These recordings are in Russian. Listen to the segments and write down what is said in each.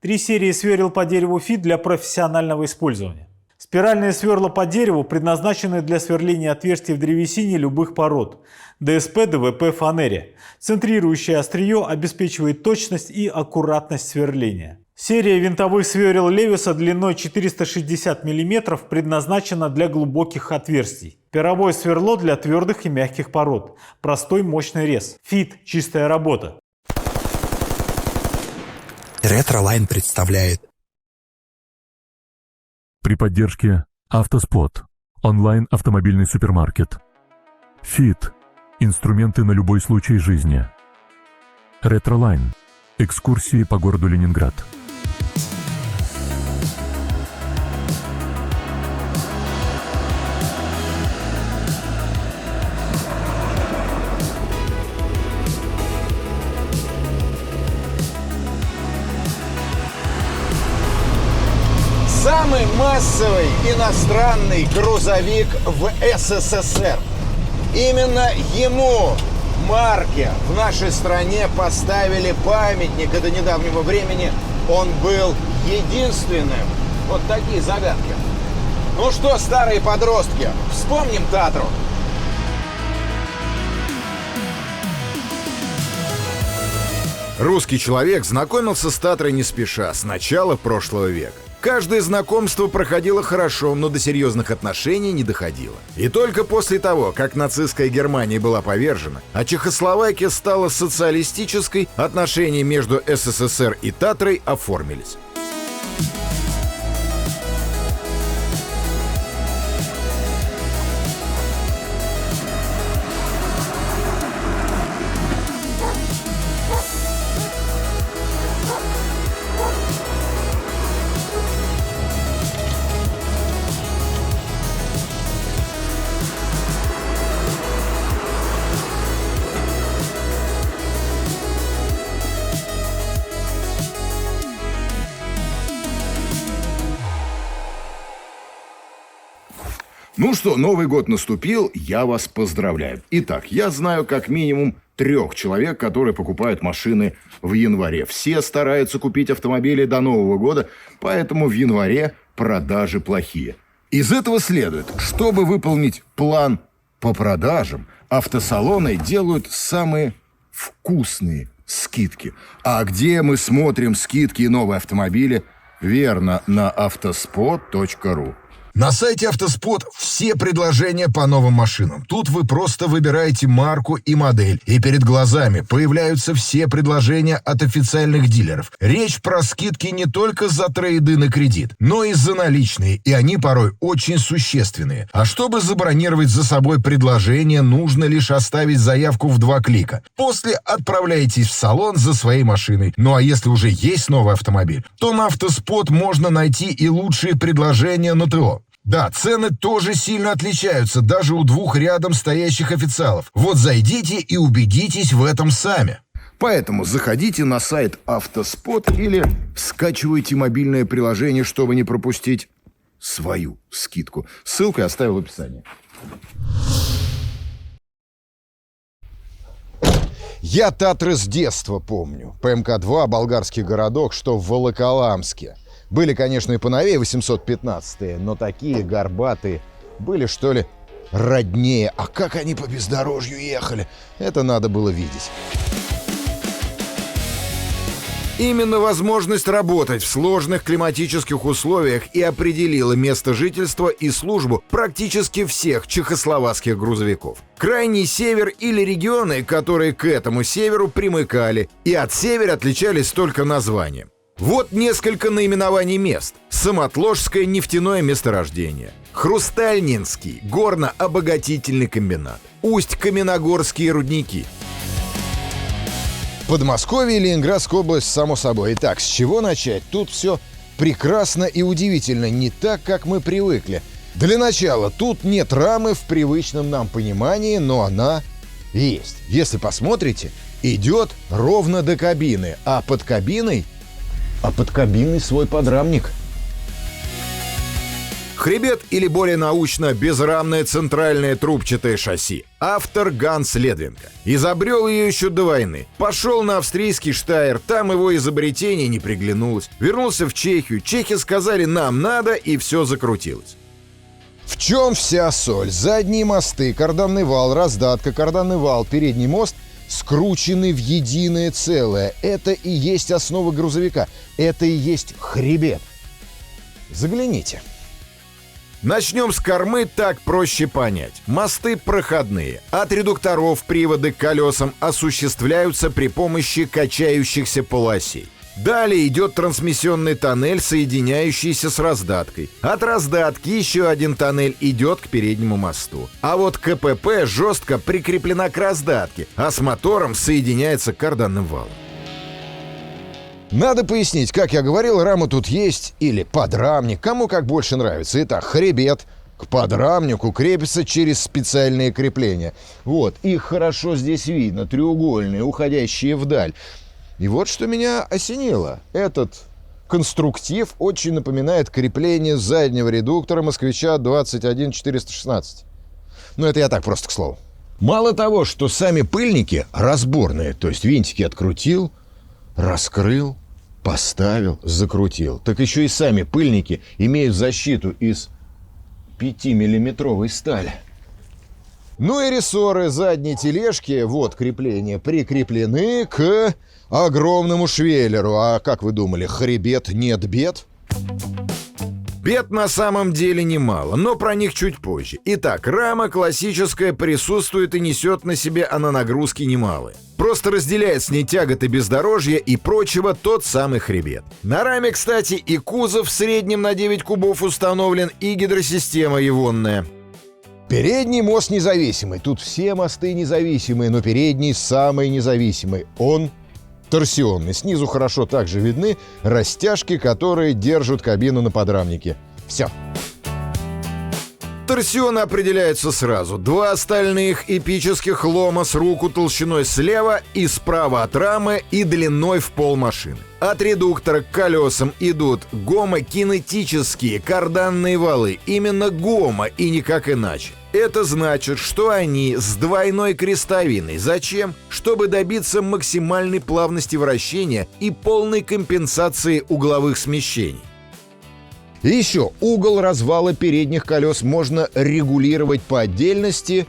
3 серии сверл по дереву FIT для профессионального использования. Спиральные сверла по дереву предназначены для сверления отверстий в древесине любых пород. ДСП, ДВП, фанере. Центрирующее острие обеспечивает точность и аккуратность сверления. Серия винтовых сверл Левиса длиной 460 мм предназначена для глубоких отверстий. Перовое сверло для твердых и мягких пород. Простой мощный рез. FIT – чистая работа. Ретро-Лайн представляет. При поддержке «Автоспот» – онлайн-автомобильный супермаркет. FIT – инструменты на любой случай жизни. Ретро-Лайн – экскурсии по городу Ленинград. Самый массовый иностранный грузовик в СССР. Именно ему, марке, в нашей стране поставили памятник. И до недавнего времени он был единственным. Вот такие загадки. Ну что, старые подростки, вспомним Татру. Русский человек знакомился с Татрой не спеша, с начала прошлого века. Каждое знакомство проходило хорошо, но до серьезных отношений не доходило. И только после того, как нацистская Германия была повержена, а Чехословакия стала социалистической, отношения между СССР и Татрой оформились. Ну что, Новый год наступил, я вас поздравляю. Итак, я знаю как минимум 3 человек, которые покупают машины в январе. Все стараются купить автомобили до Нового года, поэтому в январе продажи плохие. Из этого следует, чтобы выполнить план по продажам, автосалоны делают самые вкусные скидки. А где мы смотрим скидки и новые автомобили? Верно, на автоспот.ру. На сайте «Автоспот» все предложения по новым машинам. Тут вы просто выбираете марку и модель, и перед глазами появляются все предложения от официальных дилеров. Речь про скидки не только за трейды на кредит, но и за наличные, и они порой очень существенные. А чтобы забронировать за собой предложение, нужно лишь оставить заявку в 2 клика. После отправляетесь в салон за своей машиной. Ну а если уже есть новый автомобиль, то на «Автоспот» можно найти и лучшие предложения на ТО. Да, цены тоже сильно отличаются, даже у 2 рядом стоящих официалов. Вот зайдите и убедитесь в этом сами. Поэтому заходите на сайт «Автоспот» или скачивайте мобильное приложение, чтобы не пропустить свою скидку. Ссылку я оставил в описании. Я Татры с детства помню. ПМК-2 – болгарский городок, что в Волоколамске. Были, конечно, и поновее 815-е, но такие горбатые были, что ли, роднее. А как они по бездорожью ехали, это надо было видеть. Именно возможность работать в сложных климатических условиях и определила место жительства и службу практически всех чехословацких грузовиков. Крайний север или регионы, которые к этому северу примыкали, и от севера отличались только названием. Вот несколько наименований мест. Самотложское нефтяное месторождение, Хрустальнинский горно-обогатительный комбинат, Усть-Каменогорские рудники. Подмосковье и Ленинградская область, само собой. Итак, с чего начать? Тут все прекрасно и удивительно, не так, как мы привыкли. Для начала, тут нет рамы в привычном нам понимании, но она есть. Если посмотрите, идет ровно до кабины, а под кабиной свой подрамник. Хребет или более научно безрамное центральное трубчатое шасси. Автор Ганс Ледвинга. Изобрел ее еще до войны. Пошел на австрийский Штайр, там его изобретение не приглянулось. Вернулся в Чехию, чехи сказали «нам надо», и все закрутилось. В чем вся соль? Задние мосты, карданный вал, раздатка, карданный вал, передний мост скручены в единое целое. Это и есть основа грузовика. Это и есть хребет. Загляните. Начнем с кормы, так проще понять. Мосты проходные. От редукторов приводы к колесам осуществляются при помощи качающихся полосей. Далее идет трансмиссионный тоннель, соединяющийся с раздаткой. От раздатки еще один тоннель идет к переднему мосту. А вот КПП жестко прикреплена к раздатке, а с мотором соединяется к карданным валам. Надо пояснить, как я говорил, рама тут есть или подрамник, кому как больше нравится. Итак, хребет к подрамнику крепится через специальные крепления. Вот, их хорошо здесь видно, треугольные, уходящие вдаль. И вот что меня осенило. Этот конструктив очень напоминает крепление заднего редуктора москвича 21416. Но это я так просто к слову. Мало того, что сами пыльники разборные, то есть винтики открутил, раскрыл, поставил, закрутил, так еще и сами пыльники имеют защиту из 5-миллиметровой стали. Ну и рессоры задней тележки, вот крепления, прикреплены к огромному швеллеру. А как вы думали, хребет нет бед? Бед на самом деле немало, но про них чуть позже. Итак, рама классическая присутствует и несет на себе она нагрузки немалые. Просто разделяет с ней тяготы бездорожья и прочего тот самый хребет. На раме, кстати, и кузов в среднем на 9 кубов установлен, и гидросистема егонная. Передний мост независимый. Тут все мосты независимые, но передний самый независимый. Он торсионный. Снизу хорошо также видны растяжки, которые держат кабину на подрамнике. Все. Торсионы определяются сразу. Два остальных эпических лома с руку толщиной слева и справа от рамы и длиной в пол машины. От редуктора к колесам идут гомокинетические карданные валы. Именно гомо и никак иначе. Это значит, что они с двойной крестовиной. Зачем? Чтобы добиться максимальной плавности вращения и полной компенсации угловых смещений. И еще угол развала передних колес можно регулировать по отдельности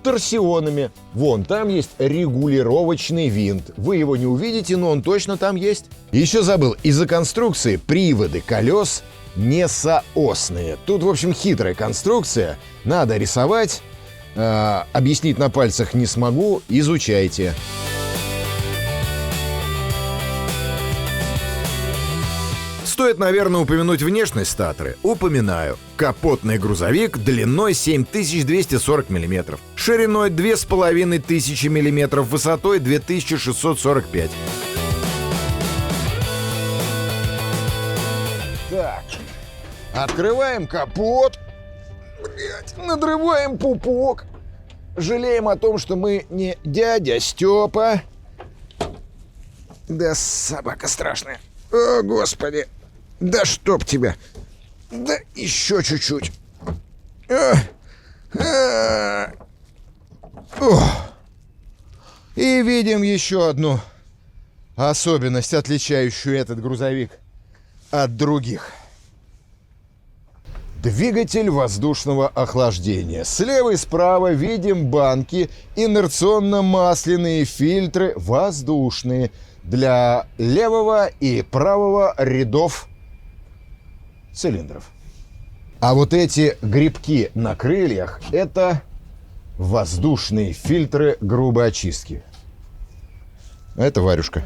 торсионами. Вон, там есть регулировочный винт. Вы его не увидите, но он точно там есть. Еще забыл, из-за конструкции приводы колес не соосные. Тут, в общем, хитрая конструкция. Надо рисовать. Объяснить на пальцах не смогу. Изучайте. Стоит, наверное, упомянуть внешность Татры. Упоминаю. Капотный грузовик длиной 7240 мм, шириной 2500 мм, высотой 2645. Так, открываем капот. Блять, надрываем пупок. Жалеем о том, что мы не дядя Степа. Да собака страшная. О, Господи. Да чтоб тебя. Да еще чуть-чуть. И видим еще одну особенность, отличающую этот грузовик от других. Двигатель воздушного охлаждения. Слева и справа видим банки, инерционно-масляные фильтры воздушные для левого и правого рядов цилиндров. А вот эти грибки на крыльях – это воздушные фильтры грубой очистки. Это варюшка.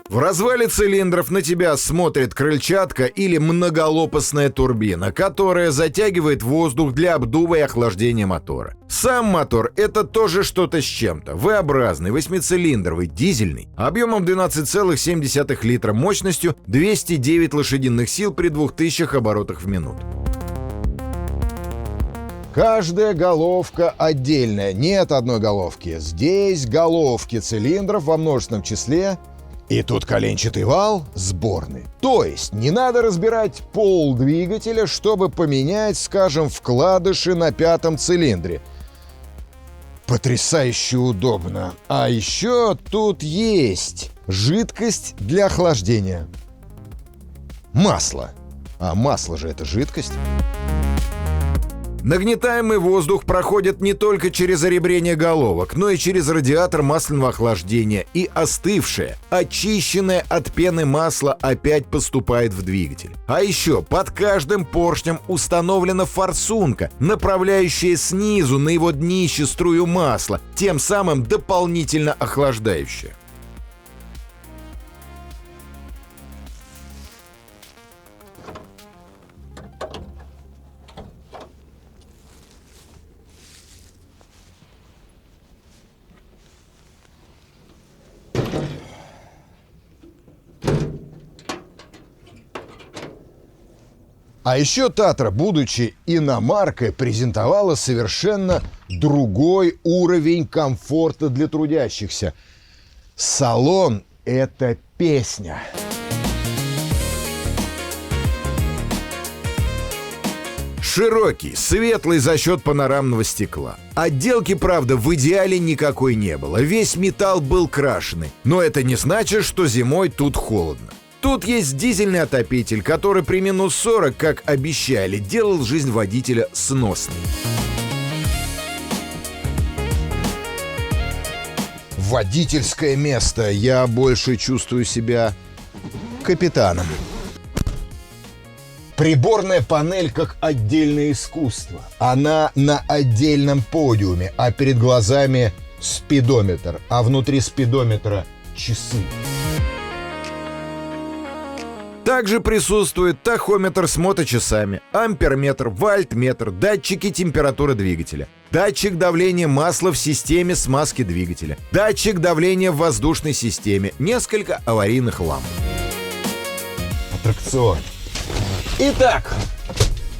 В развале цилиндров на тебя смотрит крыльчатка или многолопастная турбина, которая затягивает воздух для обдува и охлаждения мотора. Сам мотор — это тоже что-то с чем-то. V-образный, 8-цилиндровый, дизельный, объемом 12,7 литра, мощностью 209 лошадиных сил при 2000 оборотах в минуту. Каждая головка отдельная. Нет одной головки. Здесь головки цилиндров во множественном числе. И тут коленчатый вал сборный. То есть не надо разбирать пол двигателя, чтобы поменять, скажем, вкладыши на 5-м цилиндре. Потрясающе удобно. А еще тут есть жидкость для охлаждения. Масло. А масло же это жидкость. Нагнетаемый воздух проходит не только через оребрение головок, но и через радиатор масляного охлаждения, и остывшее, очищенное от пены масло опять поступает в двигатель. А еще под каждым поршнем установлена форсунка, направляющая снизу на его днище струю масла, тем самым дополнительно охлаждающая. А еще Татра, будучи иномаркой, презентовала совершенно другой уровень комфорта для трудящихся. Салон — это песня. Широкий, светлый за счет панорамного стекла. Отделки, правда, в идеале никакой не было. Весь металл был крашеный. Но это не значит, что зимой тут холодно. Тут есть дизельный отопитель, который при минус 40, как обещали, делал жизнь водителя сносной. Водительское место. Я больше чувствую себя капитаном. Приборная панель как отдельное искусство. Она на отдельном подиуме, а перед глазами спидометр, а внутри спидометра часы. Также присутствует тахометр с моточасами, амперметр, вольтметр, датчики температуры двигателя, датчик давления масла в системе смазки двигателя, датчик давления в воздушной системе, несколько аварийных ламп. Аттракцион. Итак,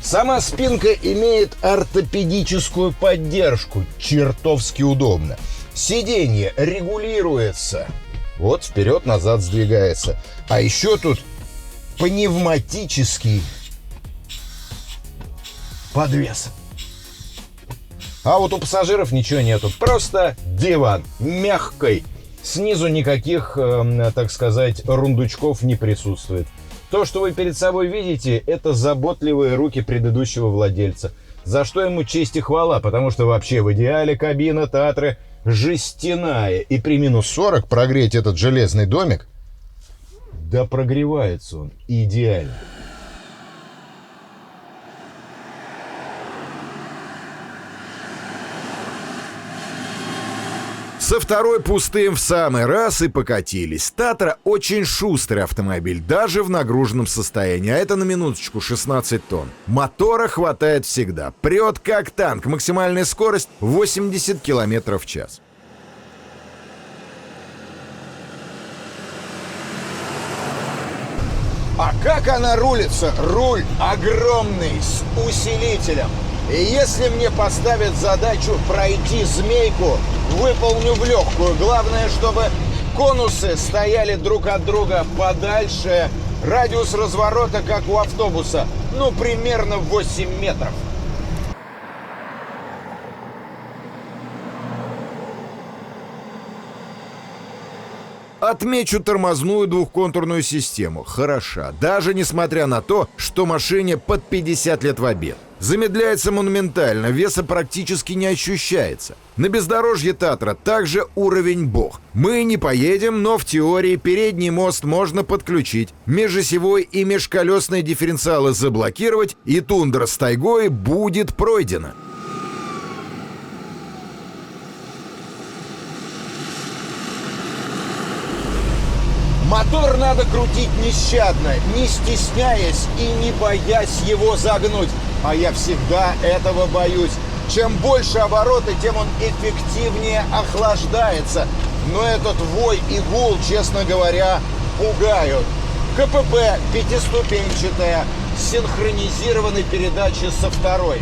сама спинка имеет ортопедическую поддержку. Чертовски удобно. Сиденье регулируется. Вот вперед-назад сдвигается. А еще тут пневматический подвес. А вот у пассажиров ничего нету. Просто диван. Мягкий. Снизу никаких, так сказать, рундучков не присутствует. То, что вы перед собой видите, это заботливые руки предыдущего владельца. За что ему честь и хвала, потому что вообще в идеале кабина Татры жестяная. И при минус 40 прогреть этот железный домик, да прогревается он идеально. Со второй пустым в самый раз и покатились. Татра очень шустрый автомобиль, даже в нагруженном состоянии. А это на минуточку 16 тонн. Мотора хватает всегда. Прет как танк. Максимальная скорость 80 км в час. А как она рулится? Руль огромный, с усилителем. И если мне поставят задачу пройти змейку, выполню в легкую. Главное, чтобы конусы стояли друг от друга подальше. Радиус разворота, как у автобуса, ну, примерно 8 метров. Отмечу тормозную двухконтурную систему. Хороша, даже несмотря на то, что машине под 50 лет в обед. Замедляется монументально, веса практически не ощущается. На бездорожье Татра также уровень бог. Мы не поедем, но в теории передний мост можно подключить, межосевой и межколесные дифференциалы заблокировать, и тундра с тайгой будет пройдена. Мотор надо крутить нещадно, не стесняясь и не боясь его загнуть. А я всегда этого боюсь. Чем больше обороты, тем он эффективнее охлаждается. Но этот вой и гул, честно говоря, пугают. КПП пятиступенчатая, с синхронизированной передачей со второй.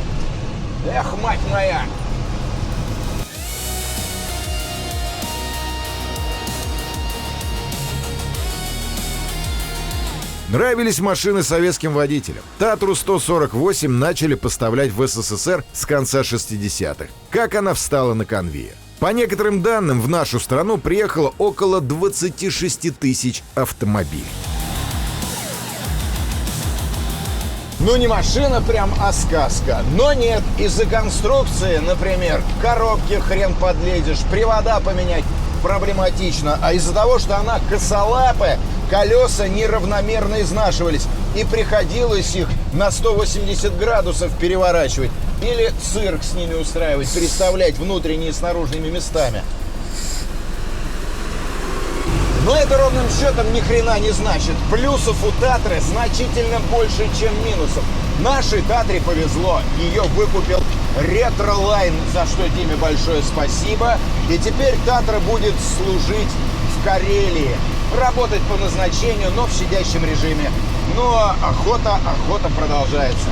Эх, мать моя! Нравились машины советским водителям. Татру-148 начали поставлять в СССР с конца 60-х. Как она встала на конвейер? По некоторым данным, в нашу страну приехало около 26 тысяч автомобилей. Ну не машина прям, а сказка. Но нет, из-за конструкции, например, коробки хрен подлезешь, привода поменять проблематично, а из-за того, что она косолапая, колеса неравномерно изнашивались, и приходилось их на 180 градусов переворачивать или цирк с ними устраивать, переставлять внутренними и с наружными местами. Но это ровным счетом ни хрена не значит. Плюсов у Татры значительно больше, чем минусов. Нашей Татре повезло. Ее выкупил Ретро-Лайн, за что Диме большое спасибо. И теперь Татра будет служить в Карелии. Работать по назначению, но в щадящем режиме. Ну а охота продолжается.